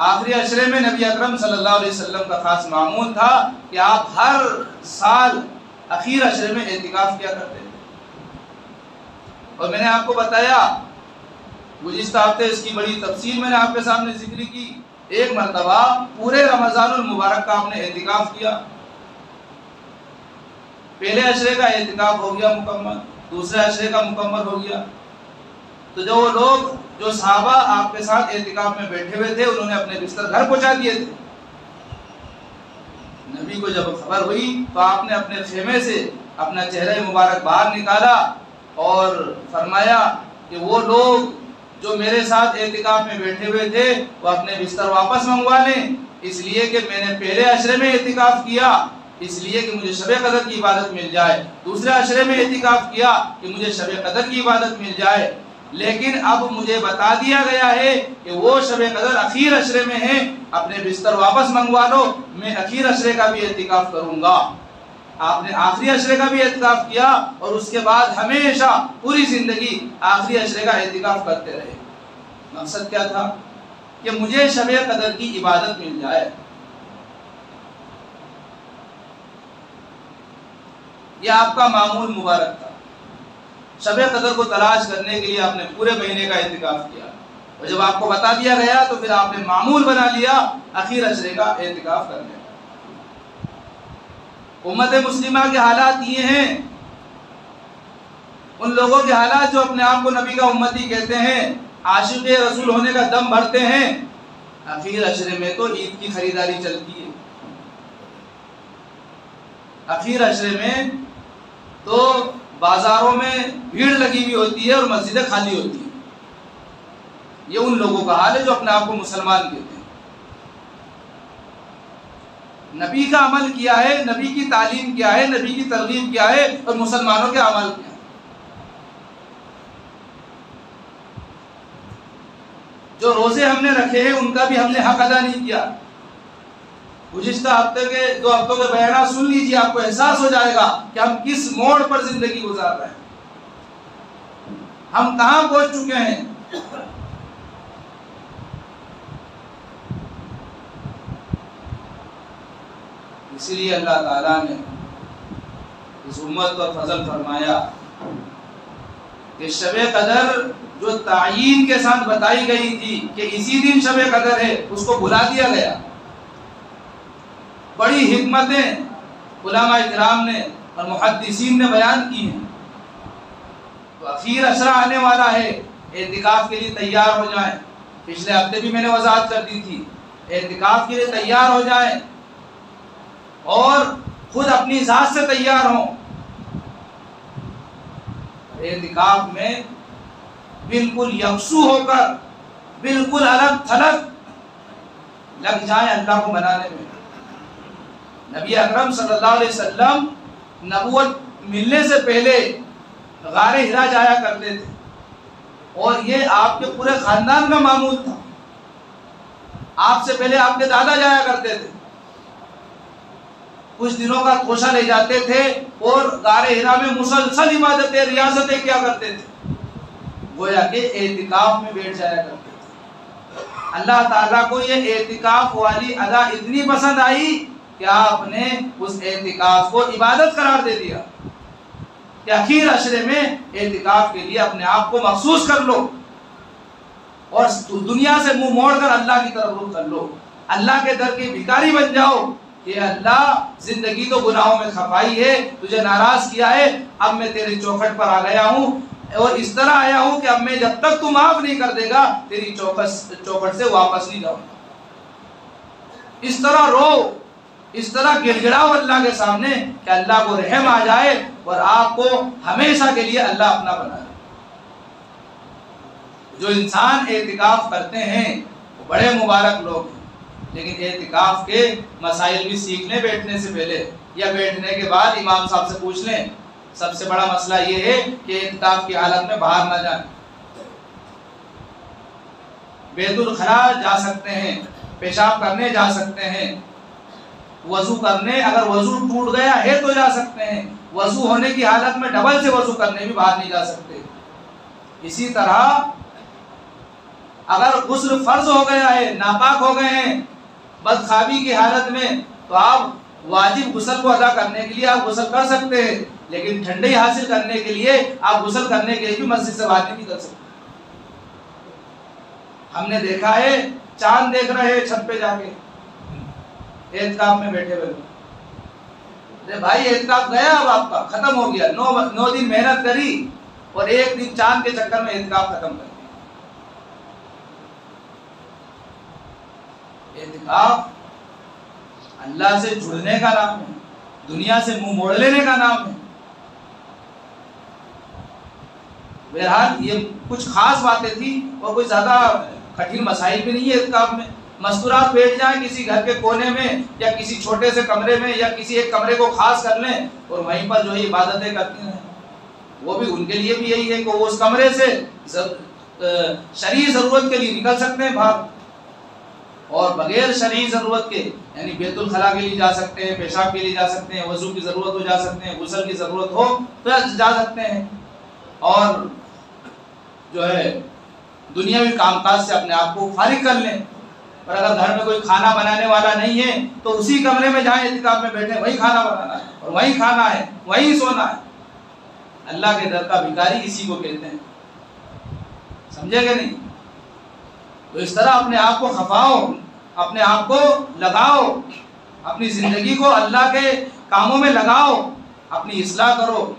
آخری عشرے میں نبی اکرم صلی اللہ علیہ وسلم کا خاص معمول تھا کہ آپ ہر سال اخیر عشرے میں اعتکاف کیا کرتے تھے. اور میں نے آپ کو بتایا گزشتہ ہفتے اس کی بڑی تفصیل میں نے آپ کے سامنے ذکر کی. ایک مرتبہ پورے رمضان المبارک کا آپ نے اعتکاف کیا. پہلے عشرے کا اعتکاف ہو گیا مکمل، دوسرے عشرے کا مکمل ہو گیا. تو جو وہ لوگ جو صحابہ آپ کے ساتھ اعتکاف میں بیٹھے ہوئے تھے انہوں نے اپنے بستر گھر پہنچا دیے تھے. نبی کو جب خبر ہوئی تو آپ نے اپنے خیمے سے اپنا چہرہ مبارک باہر نکالا اور فرمایا کہ وہ لوگ جو میرے ساتھ اعتکاف میں بیٹھے ہوئے تھے وہ اپنے بستر واپس منگوا لیں، اس لیے کہ میں نے پہلے عشرے میں اعتکاف کیا اس لیے کہ مجھے شب قدر کی عبادت مل جائے، دوسرے عشرے میں اعتکاف کیا کہ مجھے شب قدر کی عبادت مل جائے. لیکن اب مجھے بتا دیا گیا ہے کہ وہ شب قدر اخیر عشرے میں ہیں، اپنے بستر واپس منگوا لو، میں اخیر عشرے کا بھی اعتکاف کروں گا. آپ نے آخری عشرے کا بھی اعتکاف کیا اور اس کے بعد ہمیشہ پوری زندگی آخری عشرے کا اعتکاف کرتے رہے. مقصد کیا تھا؟ کہ مجھے شب قدر کی عبادت مل جائے. یہ آپ کا معمول مبارک تھا. شب قدر کو تلاش کرنے کے لیے آپ نے پورے مہینے کا اعتکاف کیا اور جب آپ کو بتا دیا گیا تو پھر آپ نے معمول بنا لیا اخیر عشرے کا اعتکاف کرنے کا. امت مسلمہ کے حالات یہ ہیں، ان لوگوں کے حالات جو اپنے آپ کو نبی کا امتی کہتے ہیں، عاشق رسول ہونے کا دم بھرتے ہیں، اخیر عشرے میں تو عید کی خریداری چلتی ہے، اخیر عشرے میں تو بازاروں میں بھیڑ لگی ہوئی ہوتی ہے اور مسجدیں خالی ہوتی ہیں. یہ ان لوگوں کا حال ہے جو اپنے آپ کو مسلمان کہتے ہیں. نبی کا عمل کیا ہے، نبی کی تعلیم کیا ہے، نبی کی ترغیب کیا ہے اور مسلمانوں کے عمل کیا ہے. جو روزے ہم نے رکھے ہیں ان کا بھی ہم نے حق ادا نہیں کیا. گزشتہ ہفتے کے 2 ہفتوں کے بیانات سن لیجیے، آپ کو احساس ہو جائے گا کہ ہم کس موڑ پر زندگی گزار رہے ہیں، ہم کہاں پہنچ چکے ہیں. اسی لیے اللہ تعالیٰ نے اس امت پر فضل فرمایا کہ شب قدر جو تعیین کے ساتھ بتائی گئی تھی کہ اسی دن شب قدر ہے، اس کو بھلا دیا گیا. بڑی حکمتیں علماء کرام نے اور محدثین نے بیان کی ہیں. تو اخیر عشرہ آنے والا ہے، اعتکاف کے لیے تیار ہو جائیں. پچھلے ہفتے بھی میں نے وضاحت کر دی تھی، اعتکاف کے لیے تیار ہو جائیں اور خود اپنی ذات سے تیار ہوں. اعتکاف میں بالکل یکسو ہو کر، بالکل الگ تھلگ لگ جائیں اللہ کو منانے میں. نبی اکرم صلی اللہ علیہ وسلم نبوت ملنے سے پہلے غار حرا جایا کرتے تھے اور یہ آپ کے پورے خاندان کا معمول تھا. آپ سے پہلے آپ کے دادا جایا کرتے تھے، کچھ دنوں کا توشہ لے جاتے تھے اور غار حرا میں مسلسل عبادتیں ریاضتیں کیا کرتے تھے، گویا کہ اعتکاف میں بیٹھ جایا کرتے تھے. اللہ تعالیٰ کو یہ اعتکاف والی ادا اتنی پسند آئی کہ آپ نے اس اعتکاف کو عبادت قرار دے دیا کہ اخیر عشرے میں اعتکاف کے لیے اپنے آپ کو مخصوص کر لو اور دنیا سے منہ موڑ کر اللہ کی طرف رخ کر لو. اللہ کے در کے بھکاری بن جاؤ کہ اللہ زندگی تو گناہوں میں کھپائی ہے، تجھے ناراض کیا ہے، اب میں تیری چوکھٹ پر آ گیا ہوں اور اس طرح آیا ہوں کہ اب میں جب تک تو معاف نہیں کر دے گا تیری چوکھٹ سے واپس نہیں جاؤں. اس طرح رو، اس طرح گڑ گڑاؤ اللہ کے سامنے کہ اللہ کو رحم آ جائے اور آپ کو ہمیشہ کے لیے اللہ اپنا بنا دے. جو انسان اعتکاف کرتے ہیں وہ بڑے مبارک لوگ ہیں، لیکن اعتکاف کے مسائل بھی سیکھنے بیٹھنے سے پہلے یا بیٹھنے کے بعد امام صاحب سے پوچھ لیں. سب سے بڑا مسئلہ یہ ہے کہ اعتکاف کی حالت میں باہر نہ جائیں. بیت الخلا جا سکتے ہیں، پیشاب کرنے جا سکتے ہیں، وضو کرنے اگر وضو ٹوٹ گیا ہے تو جا سکتے ہیں، وضو ہونے کی حالت میں ڈبل سے وضو کرنے بھی باہر نہیں جا سکتے. اسی طرح اگر غسل فرض ہو گیا ہے، ناپاک ہو گئے ہیں بدخوابی کی حالت میں، تو آپ واجب غسل کو ادا کرنے کے لیے آپ غسل کر سکتے ہیں، لیکن ٹھنڈی حاصل کرنے کے لیے آپ غسل کرنے کے لیے بھی مسجد سے باہر نہیں نکل سکتے۔ ہم نے دیکھا ہے چاند دیکھ رہے ہیں چھت پہ جا کے اعتکاف میں بیٹھے ہوئے، بھائی اعتکاف گیا اب آپ کا ختم ہو گیا، 9 دن محنت کری اور ایک دن چاند کے چکر میں اعتکاف ختم کر دیا۔ اعتکاف اللہ سے جڑنے کا نام ہے، دنیا سے منہ موڑ لینے کا نام ہے۔ بہرحال یہ کچھ خاص باتیں تھی اور کوئی زیادہ کٹھن مسائل بھی نہیں ہے اعتکاف میں۔ مستورات بیٹھ جائیں کسی گھر کے کونے میں یا کسی چھوٹے سے کمرے میں یا کسی ایک کمرے کو خاص کر لیں اور وہیں پر جو ہے عبادتیں کرتی ہیں، وہ بھی ان کے لیے بھی یہی ہے کہ وہ اس کمرے سے شرعی ضرورت کے لیے نکل سکتے ہیں باہر، اور بغیر شرعی ضرورت کے یعنی بیت الخلاء کے لیے جا سکتے ہیں، پیشاب کے لیے جا سکتے ہیں، وضو کی ضرورت ہو جا سکتے ہیں، غسل کی ضرورت ہو تو جا سکتے ہیں، اور جو ہے دنیاوی کام کاج سے اپنے آپ کو فارغ کر لیں۔ اور اگر گھر میں کوئی کھانا بنانے والا نہیں ہے تو اسی کمرے میں جہاں اعتکاف میں بیٹھے وہیں کھانا بنانا ہے اور وہیں کھانا ہے، وہیں سونا ہے۔ اللہ کے در کا بھکاری اسی کو کہتے ہیں، سمجھے کہ نہیں؟ تو اس طرح اپنے آپ کو خفاؤ، اپنے آپ کو لگاؤ، اپنی زندگی کو اللہ کے کاموں میں لگاؤ، اپنی اصلاح کرو۔